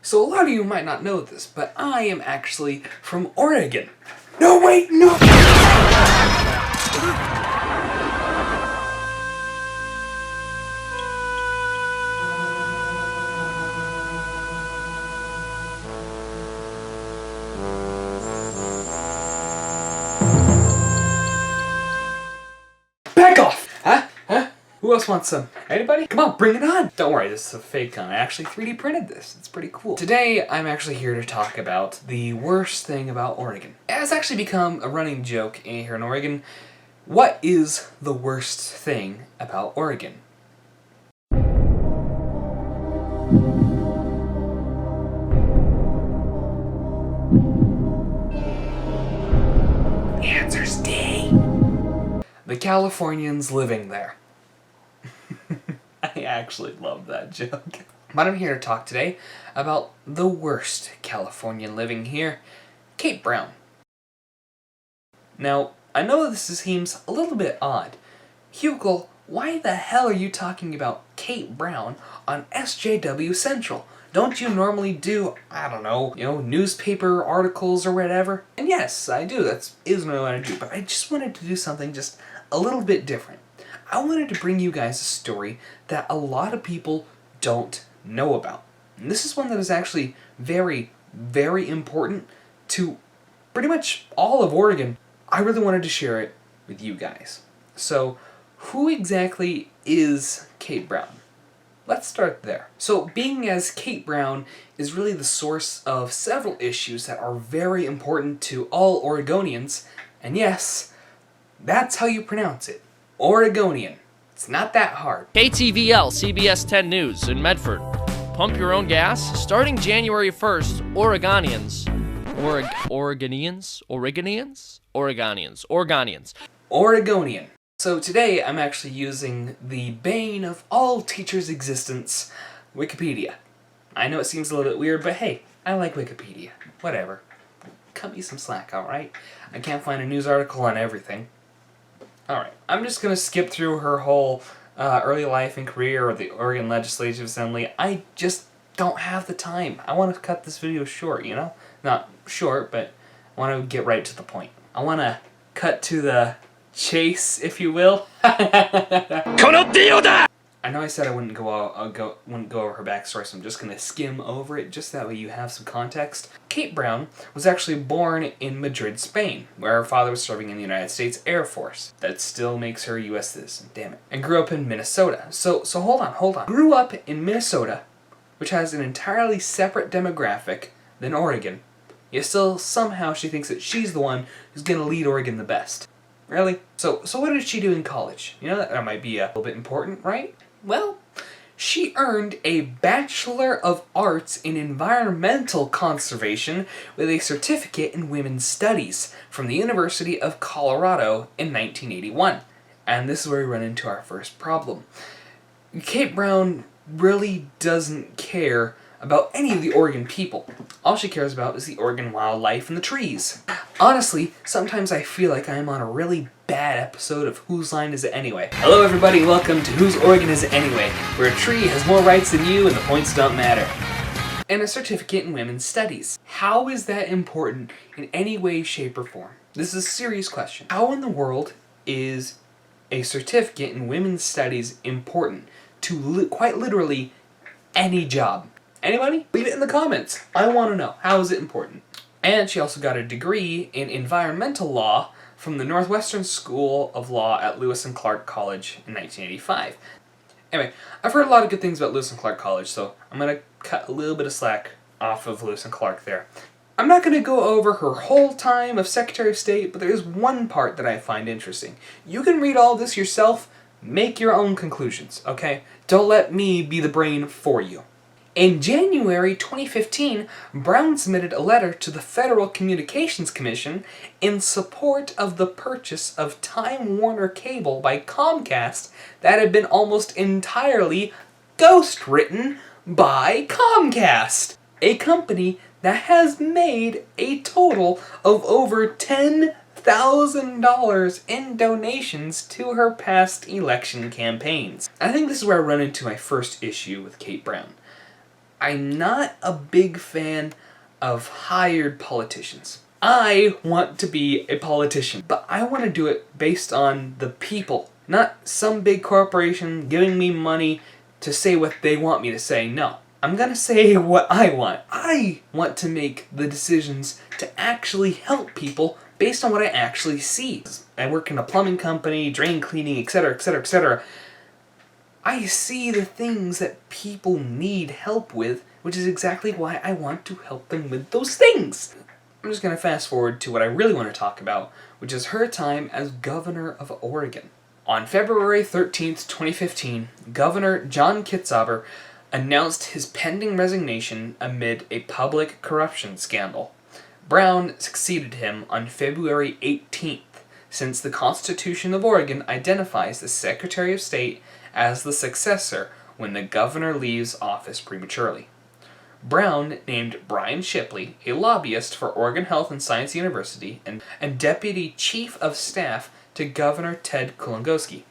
So a lot of you might not know this, but I am actually from Oregon. No, wait, no! Back off! Huh? Who else wants some? Anybody? Come on, bring it on! Don't worry, this is a fake gun. I actually 3D printed this. It's pretty cool. Today, I'm actually here to talk about the worst thing about Oregon. It has actually become a running joke here in Oregon. What is the worst thing about Oregon? The answer's D. The Californians living there. I actually love that joke. But I'm here to talk today about the worst Californian living here, Kate Brown. Now, I know this seems a little bit odd. Hugo, why the hell are you talking about Kate Brown on SJW Central? Don't you normally do, I don't know, newspaper articles or whatever? And yes, I do. That is what I want to do. But I just wanted to do something just a little bit different. I wanted to bring you guys a story that a lot of people don't know about. And this is one that is actually very, very important to pretty much all of Oregon. I really wanted to share it with you guys. So, who exactly is Kate Brown? Let's start there. So, being as Kate Brown is really the source of several issues that are very important to all Oregonians, and yes, that's how you pronounce it. Oregonian. It's not that hard. KTVL CBS 10 News in Medford. Pump your own gas starting January 1st. Oregonians. Oregonian. So today I'm actually using the bane of all teachers' existence, Wikipedia. I know it seems a little bit weird, but hey, I like Wikipedia. Whatever. Cut me some slack, alright? I can't find a news article on everything. Alright, I'm just going to skip through her whole early life and career or the Oregon Legislative Assembly. I just don't have the time. I want to cut this video short, you know? Not short, but I want to get right to the point. I want to cut to the chase, if you will. I know I said I wouldn't go over her backstory, so I'm just going to skim over it, just that way you have some context. Kate Brown was actually born in Madrid, Spain, where her father was serving in the United States Air Force. That still makes her a U.S. citizen, damn it. And grew up in Minnesota. So hold on. Grew up in Minnesota, which has an entirely separate demographic than Oregon. Yet still, somehow, she thinks that she's the one who's going to lead Oregon the best. Really? So what did she do in college? You know, that might be a little bit important, right? Well, she earned a Bachelor of Arts in Environmental Conservation with a certificate in Women's Studies from the University of Colorado in 1981. And this is where we run into our first problem. Kate Brown really doesn't care about any of the Oregon people. All she cares about is the Oregon wildlife and the trees. Honestly, sometimes I feel like I am on a really bad episode of Whose Line Is It Anyway? Hello everybody, welcome to Whose Oregon Is It Anyway? Where a tree has more rights than you and the points don't matter. And a certificate in Women's Studies. How is that important in any way, shape, or form? This is a serious question. How in the world is a certificate in Women's Studies important to quite literally any job? Anybody? Leave it in the comments. I want to know. How is it important? And she also got a degree in environmental law from the Northwestern School of Law at Lewis and Clark College in 1985. Anyway, I've heard a lot of good things about Lewis and Clark College, so I'm going to cut a little bit of slack off of Lewis and Clark there. I'm not going to go over her whole time of Secretary of State, but there is one part that I find interesting. You can read all this yourself, make your own conclusions, okay? Don't let me be the brain for you. In January 2015, Brown submitted a letter to the Federal Communications Commission in support of the purchase of Time Warner Cable by Comcast that had been almost entirely ghostwritten by Comcast, a company that has made a total of over $10,000 in donations to her past election campaigns. I think this is where I run into my first issue with Kate Brown. I'm not a big fan of hired politicians. I want to be a politician, but I want to do it based on the people, not some big corporation giving me money to say what they want me to say. No. I'm gonna say what I want. I want to make the decisions to actually help people based on what I actually see. I work in a plumbing company, drain cleaning, etc., etc., etc. I see the things that people need help with, which is exactly why I want to help them with those things. I'm just gonna fast forward to what I really want to talk about, which is her time as governor of Oregon. On February 13th, 2015, Governor John Kitzhaber announced his pending resignation amid a public corruption scandal. Brown succeeded him on February 18th, since the Constitution of Oregon identifies the Secretary of State as the successor when the governor leaves office prematurely. Brown named Brian Shipley, a lobbyist for Oregon Health and Science University, and Deputy Chief of Staff to Governor Ted Kulongoski,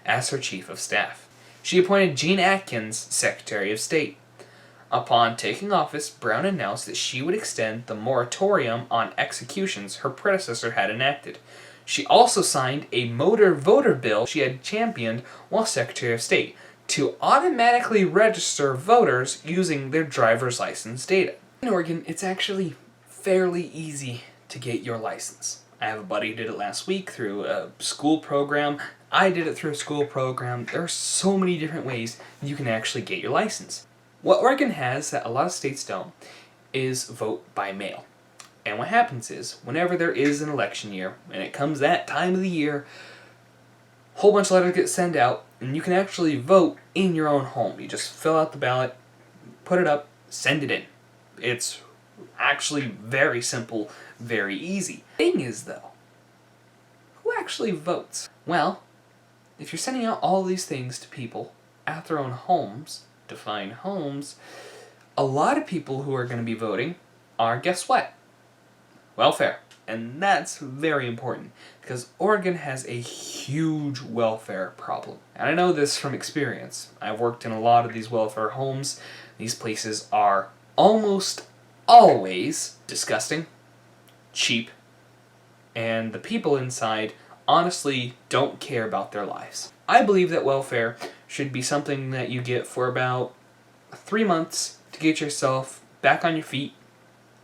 as her Chief of Staff. She appointed Gene Atkins Secretary of State. Upon taking office, Brown announced that she would extend the moratorium on executions her predecessor had enacted. She also signed a motor voter bill she had championed while Secretary of State to automatically register voters using their driver's license data. In Oregon, it's actually fairly easy to get your license. I have a buddy who did it last week through a school program. I did it through a school program. There are so many different ways you can actually get your license. What Oregon has that a lot of states don't is vote by mail. And what happens is, whenever there is an election year, and it comes that time of the year, a whole bunch of letters get sent out, and you can actually vote in your own home. You just fill out the ballot, put it up, send it in. It's actually very simple, very easy. Thing is, though, who actually votes? Well, if you're sending out all these things to people at their own homes, define homes, a lot of people who are going to be voting are, guess what? Welfare. And that's very important, because Oregon has a huge welfare problem. And I know this from experience. I've worked in a lot of these welfare homes. These places are almost always disgusting, cheap, and the people inside honestly don't care about their lives. I believe that welfare should be something that you get for about 3 months to get yourself back on your feet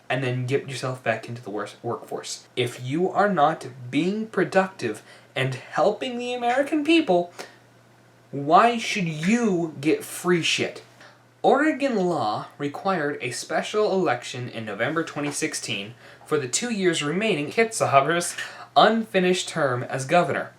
and then get yourself back into the workforce. If you are not being productive and helping the American people, why should you get free shit? Oregon law required a special election in November 2016 for the 2 years remaining Kitzhaber's unfinished term as governor.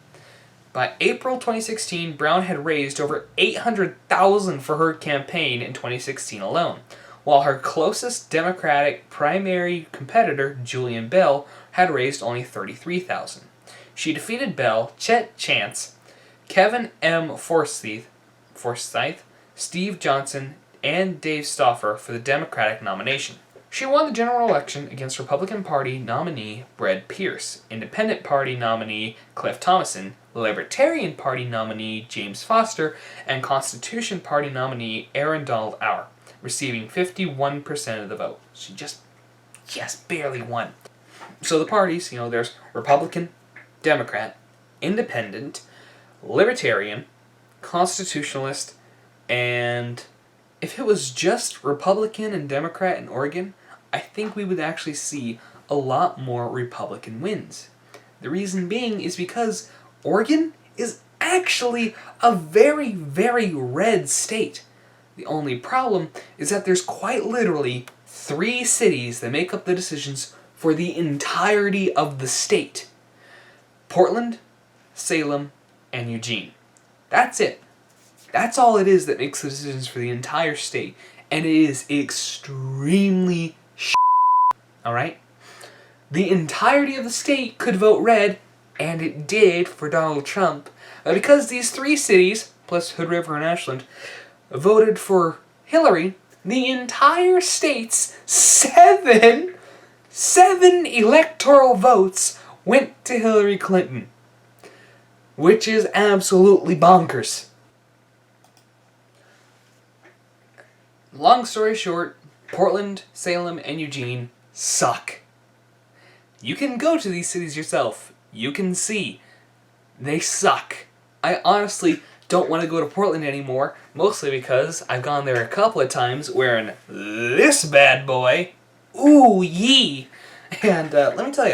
By April 2016, Brown had raised over $800,000 for her campaign in 2016 alone, while her closest Democratic primary competitor, Julian Bell, had raised only $33,000. She defeated Bell, Chet Chance, Kevin M. Forsyth, Steve Johnson, and Dave Stauffer for the Democratic nomination. She won the general election against Republican Party nominee Brett Pierce, Independent Party nominee Cliff Thomason, Libertarian Party nominee James Foster, and Constitution Party nominee Aaron Donald Auer, receiving 51% of the vote. She just barely won. So the parties, there's Republican, Democrat, Independent, Libertarian, Constitutionalist, and if it was just Republican and Democrat in Oregon, I think we would actually see a lot more Republican wins. The reason being is because Oregon is actually a very, very red state. The only problem is that there's quite literally 3 cities that make up the decisions for the entirety of the state. Portland, Salem, and Eugene. That's it. That's all it is that makes the decisions for the entire state. And it is extremely alright? The entirety of the state could vote red, and it did for Donald Trump. But because these 3 cities, plus Hood River and Ashland, voted for Hillary, the entire state's 7 electoral votes went to Hillary Clinton. Which is absolutely bonkers. Long story short, Portland, Salem, and Eugene suck. You can go to these cities yourself. You can see. They suck. I honestly don't want to go to Portland anymore, mostly because I've gone there a couple of times wearing this bad boy. Ooh, yee! And let me tell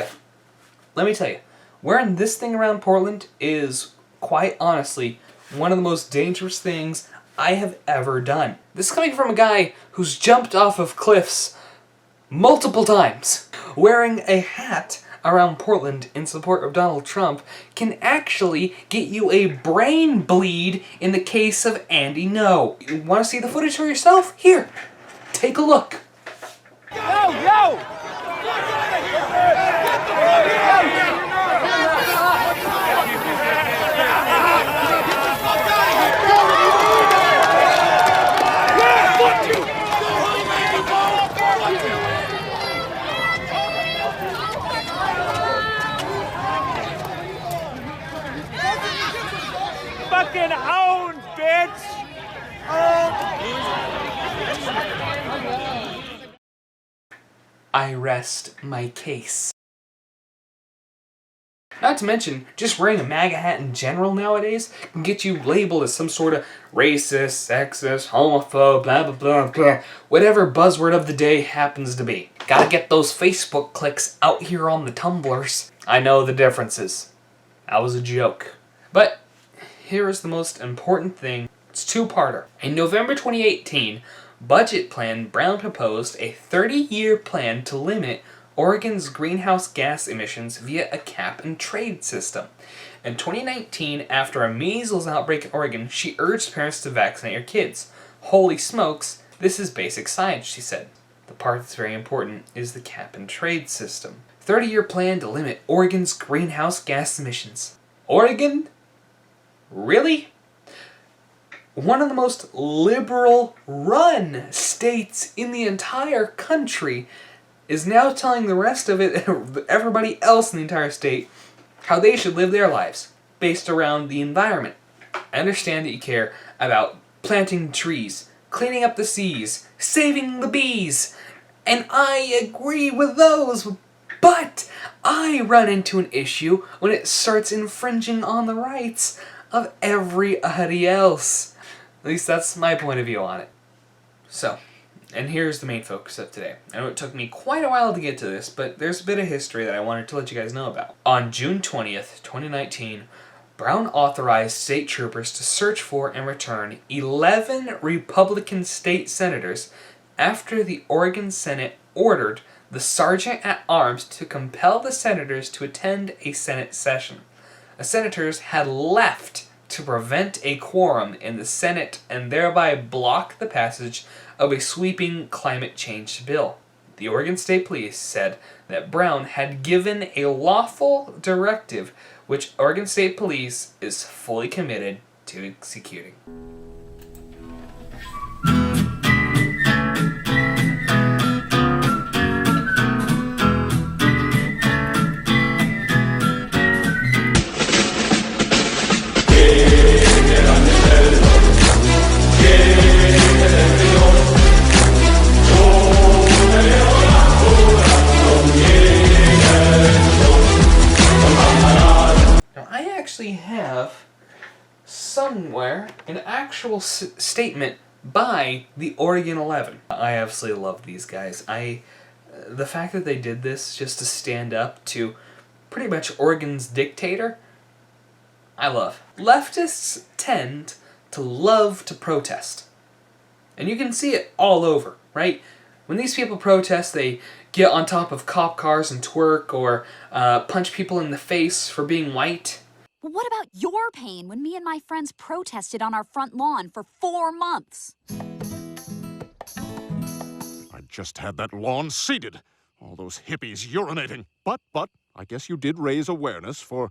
you, wearing this thing around Portland is, quite honestly, one of the most dangerous things I have ever done. This is coming from a guy who's jumped off of cliffs multiple times. Wearing a hat around Portland in support of Donald Trump can actually get you a brain bleed in the case of Andy Ngo. You want to see the footage for yourself? Here, take a look. Yo! Fucking own, bitch! I rest my case. Not to mention, just wearing a MAGA hat in general nowadays can get you labeled as some sort of racist, sexist, homophobe, blah blah blah blah, whatever buzzword of the day happens to be. Gotta get those Facebook clicks out here on the Tumblrs. I know the differences. That was a joke. But here is the most important thing. It's two-parter. In November 2018, budget plan Brown proposed a 30-year plan to limit Oregon's greenhouse gas emissions via a cap-and-trade system. In 2019, after a measles outbreak in Oregon, she urged parents to vaccinate their kids. Holy smokes, this is basic science, she said. The part that's very important is the cap-and-trade system. 30-year plan to limit Oregon's greenhouse gas emissions. Oregon? Really? One of the most liberal-run states in the entire country is now telling the rest of it, everybody else in the entire state, how they should live their lives based around the environment. I understand that you care about planting trees, cleaning up the seas, saving the bees, and I agree with those, but I run into an issue when it starts infringing on the rights of everybody else. At least that's my point of view on it. So, and here's the main focus of today. I know it took me quite a while to get to this, but there's a bit of history that I wanted to let you guys know about. On June 20th, 2019, Brown authorized state troopers to search for and return 11 Republican state senators after the Oregon Senate ordered the Sergeant-at-Arms to compel the senators to attend a Senate session. The senators had left to prevent a quorum in the Senate and thereby block the passage of a sweeping climate change bill. The Oregon State Police said that Brown had given a lawful directive which Oregon State Police is fully committed to executing. Have somewhere an actual statement by the Oregon 11. I absolutely love these guys. The fact that they did this just to stand up to pretty much Oregon's dictator, I love. Leftists tend to love to protest. And you can see it all over, right? When these people protest, they get on top of cop cars and twerk or punch people in the face for being white. Well, what about your pain when me and my friends protested on our front lawn for 4 months? I just had that lawn seeded. All those hippies urinating. But, I guess you did raise awareness for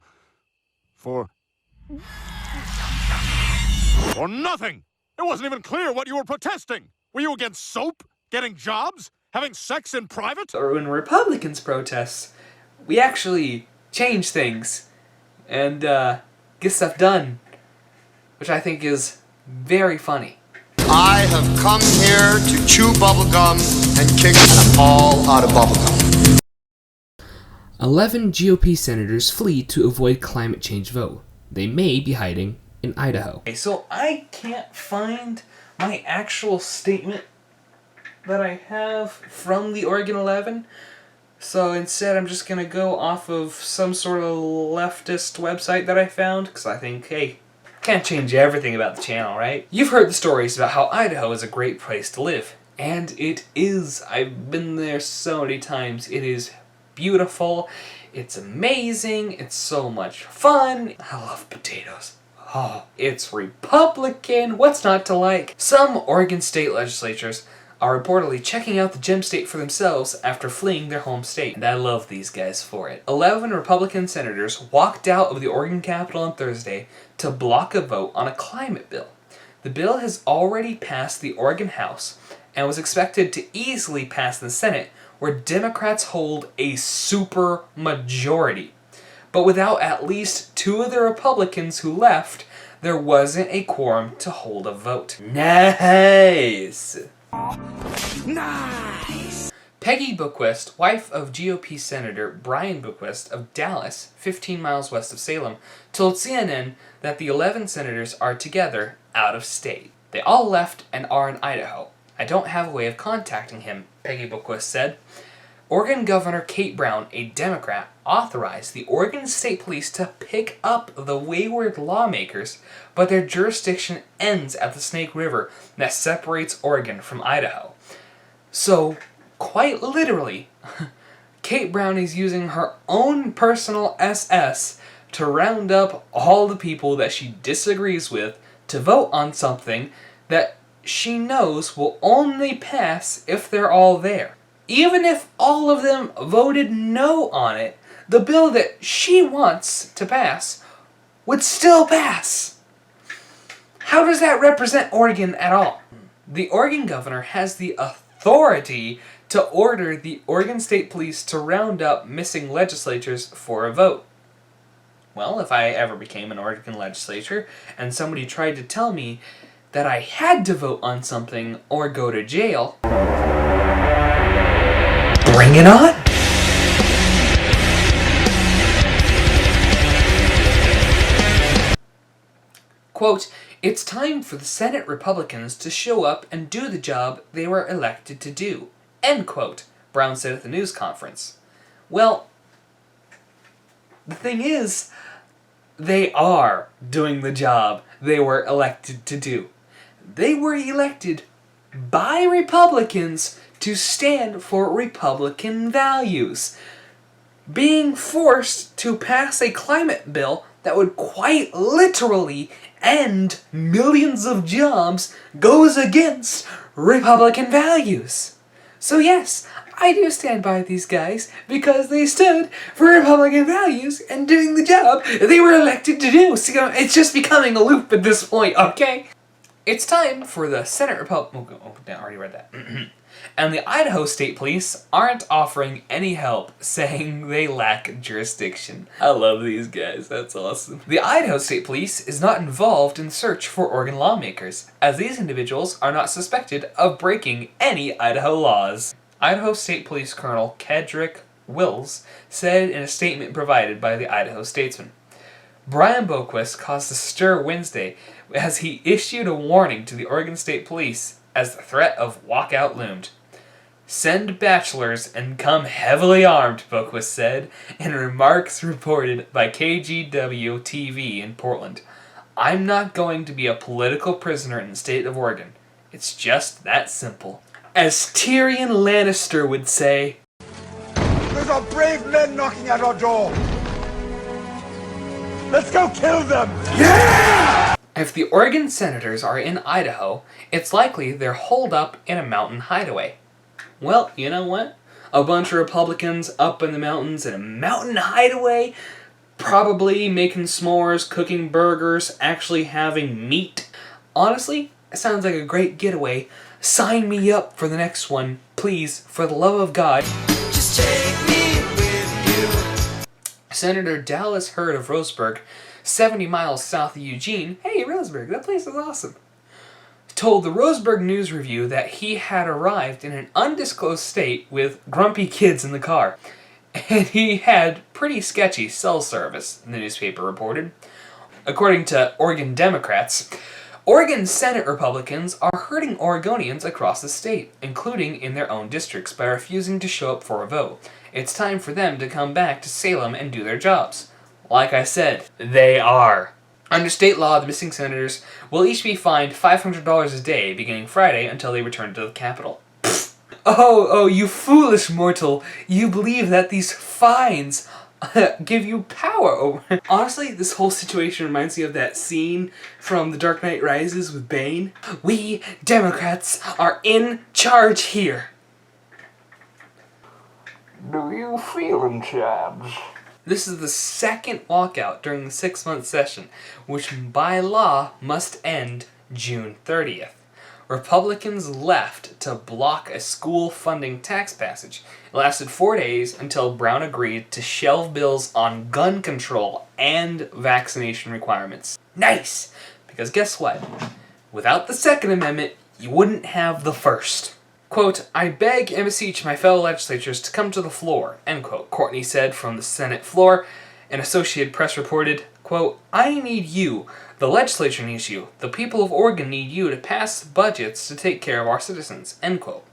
nothing! It wasn't even clear what you were protesting. Were you against soap? Getting jobs? Having sex in private? Or when Republicans protest, we actually change things and get stuff done, which I think is very funny. I have come here to chew bubblegum and kick them all out of bubblegum. 11 GOP senators flee to avoid climate change vote. They may be hiding in Idaho. Okay, so I can't find my actual statement that I have from the Oregon 11. So instead I'm just going to go off of some sort of leftist website that I found, because I think, hey, can't change everything about the channel, right? You've heard the stories about how Idaho is a great place to live. And it is. I've been there so many times. It is beautiful. It's amazing. It's so much fun. I love potatoes. Oh, it's Republican. What's not to like? Some Oregon state legislatures are reportedly checking out the gem state for themselves after fleeing their home state. And I love these guys for it. 11 Republican senators walked out of the Oregon Capitol on Thursday to block a vote on a climate bill. The bill has already passed the Oregon House and was expected to easily pass the Senate, where Democrats hold a super majority. But without at least 2 of the Republicans who left, there wasn't a quorum to hold a vote. Nice! Nice! Peggy Bookquist, wife of GOP Senator Brian Bookquist of Dallas, 15 miles west of Salem, told CNN that the 11 senators are together out of state. They all left and are in Idaho. I don't have a way of contacting him, Peggy Bookquist said. Oregon Governor Kate Brown, a Democrat, authorized the Oregon State Police to pick up the wayward lawmakers, but their jurisdiction ends at the Snake River that separates Oregon from Idaho. So, quite literally, Kate Brown is using her own personal SS to round up all the people that she disagrees with to vote on something that she knows will only pass if they're all there. Even if all of them voted no on it, the bill that she wants to pass would still pass. How does that represent Oregon at all? The Oregon governor has the authority to order the Oregon State Police to round up missing legislators for a vote. Well, if I ever became an Oregon legislature and somebody tried to tell me that I had to vote on something or go to jail, bring it on! Quote, "It's time for the Senate Republicans to show up and do the job they were elected to do," end quote, Brown said at the news conference. Well, the thing is, they are doing the job they were elected to do. They were elected by Republicans to stand for Republican values. Being forced to pass a climate bill that would quite literally end millions of jobs goes against Republican values. So yes, I do stand by these guys because they stood for Republican values and doing the job they were elected to do. So, it's just becoming a loop at this point, okay? It's time for the Senate Republican... Oh, I already read that. And the Idaho State Police aren't offering any help, saying they lack jurisdiction. I love these guys, that's awesome. The Idaho State Police is not involved in the search for Oregon lawmakers, as these individuals are not suspected of breaking any Idaho laws. Idaho State Police Colonel Kedrick Wills said in a statement provided by the Idaho Statesman. Brian Bookquist caused a stir Wednesday as he issued a warning to the Oregon State Police as the threat of walkout loomed. "Send bachelors and come heavily armed," Bookquist said in remarks reported by KGW-TV in Portland. "I'm not going to be a political prisoner in the state of Oregon. It's just that simple." As Tyrion Lannister would say, There's a brave men knocking at our door. Let's go kill them! Yeah! if the Oregon senators are in Idaho, it's likely they're holed up in a mountain hideaway. Well, you know what? A bunch of Republicans up in the mountains in a mountain hideaway, probably making s'mores, cooking burgers, actually having meat. Honestly, it sounds like a great getaway. Sign me up for the next one, please, for the love of God. Just take me with you. Senator Dallas Hurd of Roseburg, 70 miles south of Eugene. Hey, Roseburg, that place is awesome. told the Roseburg News Review that he had arrived in an undisclosed state with grumpy kids in the car, and he had pretty sketchy cell service, the newspaper reported. According to Oregon Democrats, Oregon Senate Republicans are hurting Oregonians across the state, including in their own districts, by refusing to show up for a vote. It's time for them to come back to Salem and do their jobs. Like I said, they are. Under state law, the missing senators will each be fined $500 a day beginning Friday until they return to the Capitol. Oh, you foolish mortal. You believe that these fines give you power over... Honestly, this whole situation reminds me of that scene from The Dark Knight Rises with Bane. We Democrats are in charge here. Do you feel in charge? This is the second walkout during the 6-month session, which by law must end June 30th. Republicans left to block a school funding tax passage. It lasted 4 days until Brown agreed to shelve bills on gun control and vaccination requirements. Nice! Because guess what? Without the Second Amendment, you wouldn't have the First. Quote, I beg and beseech my fellow legislators to come to the floor, end quote, Courtney said from the Senate floor. An Associated Press reported, quote, I need you. The legislature needs you. The people of Oregon need you to pass budgets to take care of our citizens, end quote.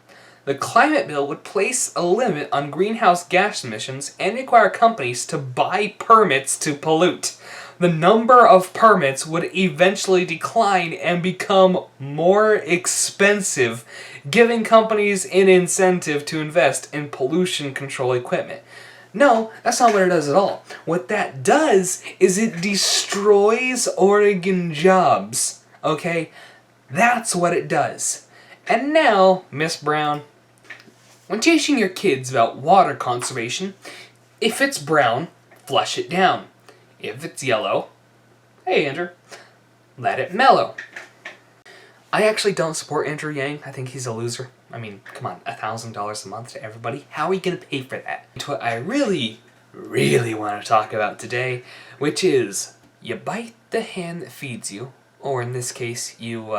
The climate bill would place a limit on greenhouse gas emissions and require companies to buy permits to pollute. The number of permits would eventually decline and become more expensive, giving companies an incentive to invest in pollution control equipment. No, that's not what it does at all. What that does is it destroys Oregon jobs. Okay? That's what it does. And now, Miss Brown, when teaching your kids about water conservation, if it's brown, flush it down. If it's yellow, hey Andrew, let it mellow. I actually don't support Andrew Yang. I think he's a loser. I mean, come on, $1,000 a month to everybody? How are we going to pay for that? It's what I really want to talk about today, which is you bite the hand that feeds you, or in this case, you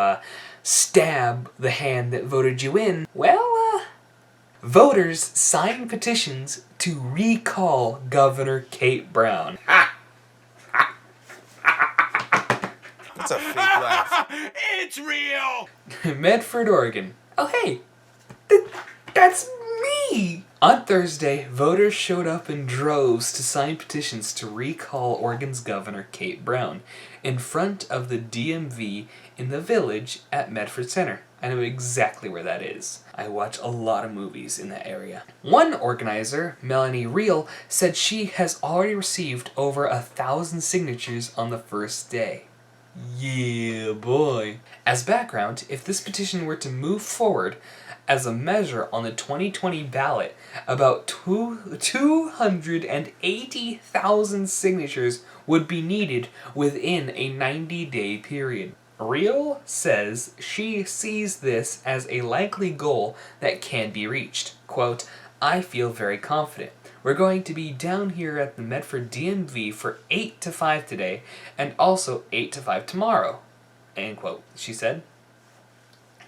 stab the hand that voted you in. Well, voters signed petitions to recall Governor Kate Brown. That's a fake laugh. It's real! Medford, Oregon. Oh, hey, that's me! On Thursday, voters showed up in droves to sign petitions to recall Oregon's Governor Kate Brown in front of the DMV in the Village at Medford Center. I know exactly where that is. I watch a lot of movies in that area. One organizer, Melanie Reel, said she has already received over 1,000 signatures on the first day. Yeah, boy. As background, if this petition were to move forward as a measure on the 2020 ballot, about 280,000 signatures would be needed within a 90-day period. Reel says she sees this as a likely goal that can be reached. Quote, I feel very confident. We're going to be down here at the Medford DMV for 8 to 5 today, and also 8 to 5 tomorrow, end quote, she said.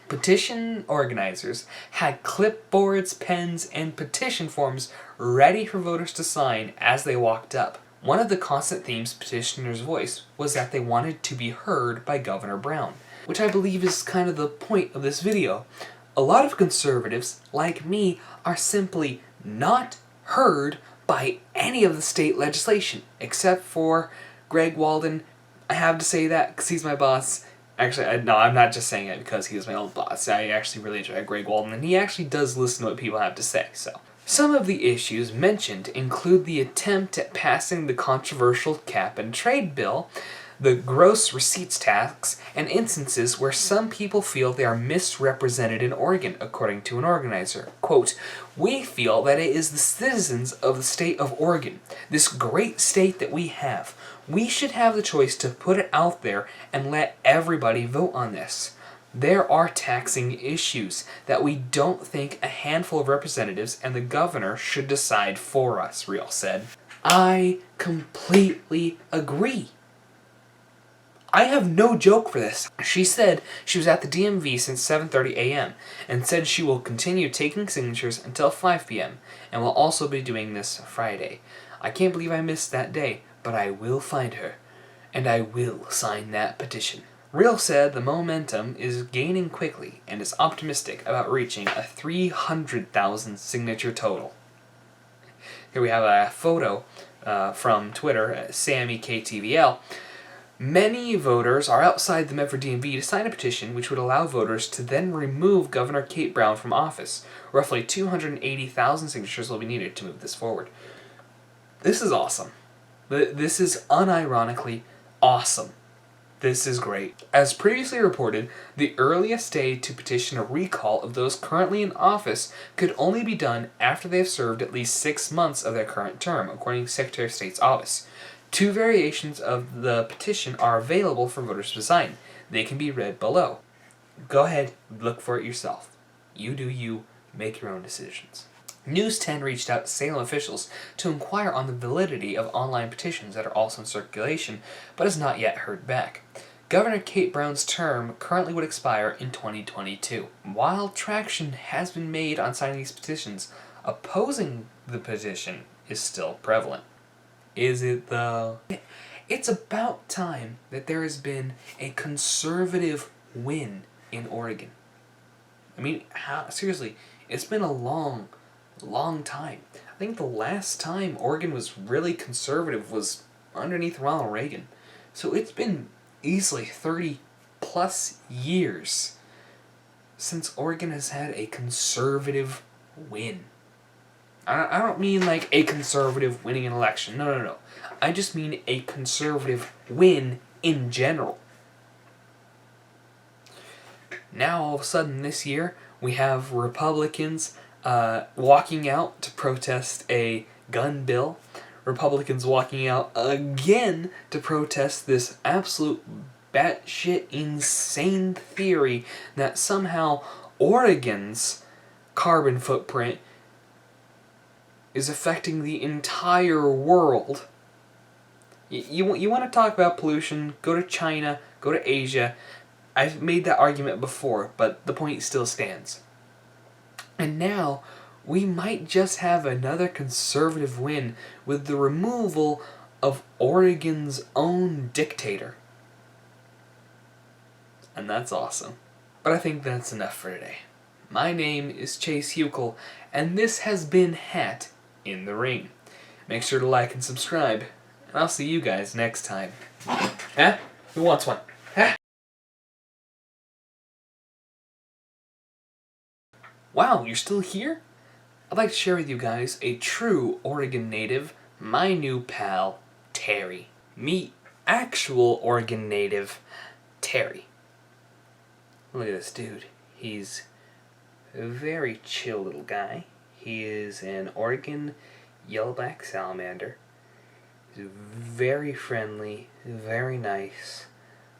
Petition organizers had clipboards, pens, and petition forms ready for voters to sign as they walked up. One of the constant themes petitioners voiced was that they wanted to be heard by Governor Brown, which I believe is kind of the point of this video. A lot of conservatives, like me, are simply not heard by any of the state legislation, except for Greg Walden. I have to say that because he's my boss. Actually, no, I'm not just saying it because he was my old boss. I actually really enjoy Greg Walden, and he actually does listen to what people have to say, so. Some of the issues mentioned include the attempt at passing the controversial cap and trade bill, the gross receipts tax, and instances where some people feel they are misrepresented in Oregon, according to an organizer. Quote, we feel that it is the citizens of the state of Oregon, this great state that we have. We should have the choice to put it out there and let everybody vote on this. There are taxing issues that we don't think a handful of representatives and the governor should decide for us, Reel said. I completely agree. I have no joke for this. She said she was at the DMV since 7:30 a.m. and said she will continue taking signatures until 5 p.m. and will also be doing this Friday. I can't believe I missed that day, but I will find her, and I will sign that petition. Real said the momentum is gaining quickly and is optimistic about reaching a 300,000 signature total. Here we have a photo from Twitter, SammyKTVL. Many voters are outside the Medford DMV to sign a petition which would allow voters to then remove Governor Kate Brown from office. Roughly 280,000 signatures will be needed to move this forward. This is awesome. This is unironically awesome. This is great. As previously reported, the earliest day to petition a recall of those currently in office could only be done after they have served at least 6 months of their current term, according to Secretary of State's office. 2 variations of the petition are available for voters to sign. They can be read below. Go ahead, look for it yourself. You do you, make your own decisions. News 10 reached out to Salem officials to inquire on the validity of online petitions that are also in circulation, but has not yet heard back. Governor Kate Brown's term currently would expire in 2022. While traction has been made on signing these petitions, opposing the petition is still prevalent. Is it though? It's about time that there has been a conservative win in Oregon. I mean, seriously, it's been a long time. I think the last time Oregon was really conservative was underneath Ronald Reagan. So it's been easily 30 plus years since Oregon has had a conservative win. I don't mean like a conservative winning an election. No. I just mean a conservative win in general. Now, all of a sudden this year, we have Republicans walking out to protest a gun bill. Republicans walking out again to protest this absolute batshit insane theory that somehow Oregon's carbon footprint is affecting the entire world. You want to talk about pollution, go to China, go to Asia. I've made that argument before, but the point still stands. And now, we might just have another conservative win with the removal of Oregon's own dictator. And that's awesome. But I think that's enough for today. My name is Chase Hukel, and this has been Hat in the Ring. Make sure to like and subscribe, and I'll see you guys next time. Huh? Who wants one? Huh? Wow, you're still here? I'd like to share with you guys a true Oregon native, my new pal, Terry. Meet actual Oregon native, Terry. Look at this dude. He's a very chill little guy. He is an Oregon yellowback salamander. He's very friendly, very nice.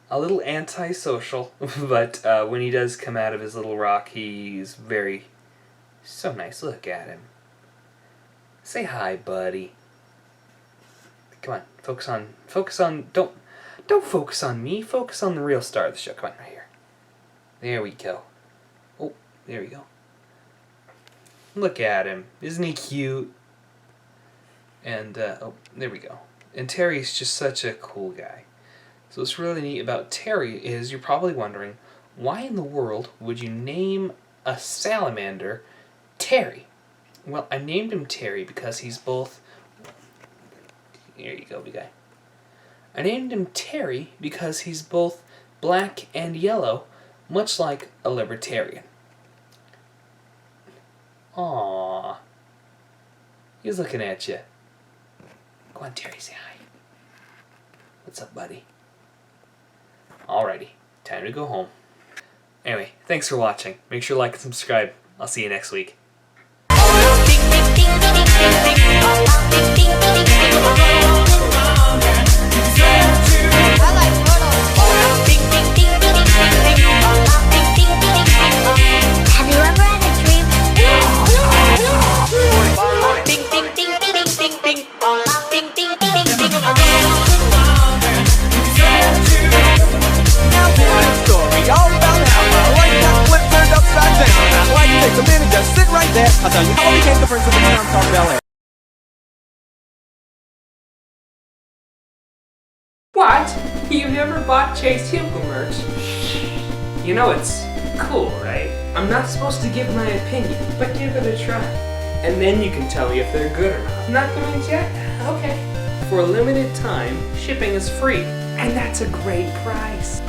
A little antisocial, but when he does come out of his little rock, he's so nice. Look at him. Say hi, buddy. Come on, focus on, don't focus on me, focus on the real star of the show. Come on, right here. There we go. Oh, there we go. Look at him. Isn't he cute? And, oh, there we go. And Terry's just such a cool guy. So what's really neat about Terry is you're probably wondering, why in the world would you name a salamander Terry? Well, I named him Terry because he's both... Here you go, big guy. I named him Terry because he's both black and yellow, much like a libertarian. Aww. He's looking at you. Go on, Terry, say hi. What's up, buddy? Alrighty, time to go home. Anyway, thanks for watching. Make sure to like and subscribe. I'll see you next week. Have you ever had a dream? Ding, ding, ding, ding, ding, ding, ding, ding, ding, ding. Kate, the Prince of the Neon Star Bel Air. What? You never bought Chase Hugo merch? You know it's cool, right? I'm not supposed to give my opinion, but give it a try. And then you can tell me if they're good or not. Not convinced yet? Okay. For a limited time, shipping is free. And that's a great price.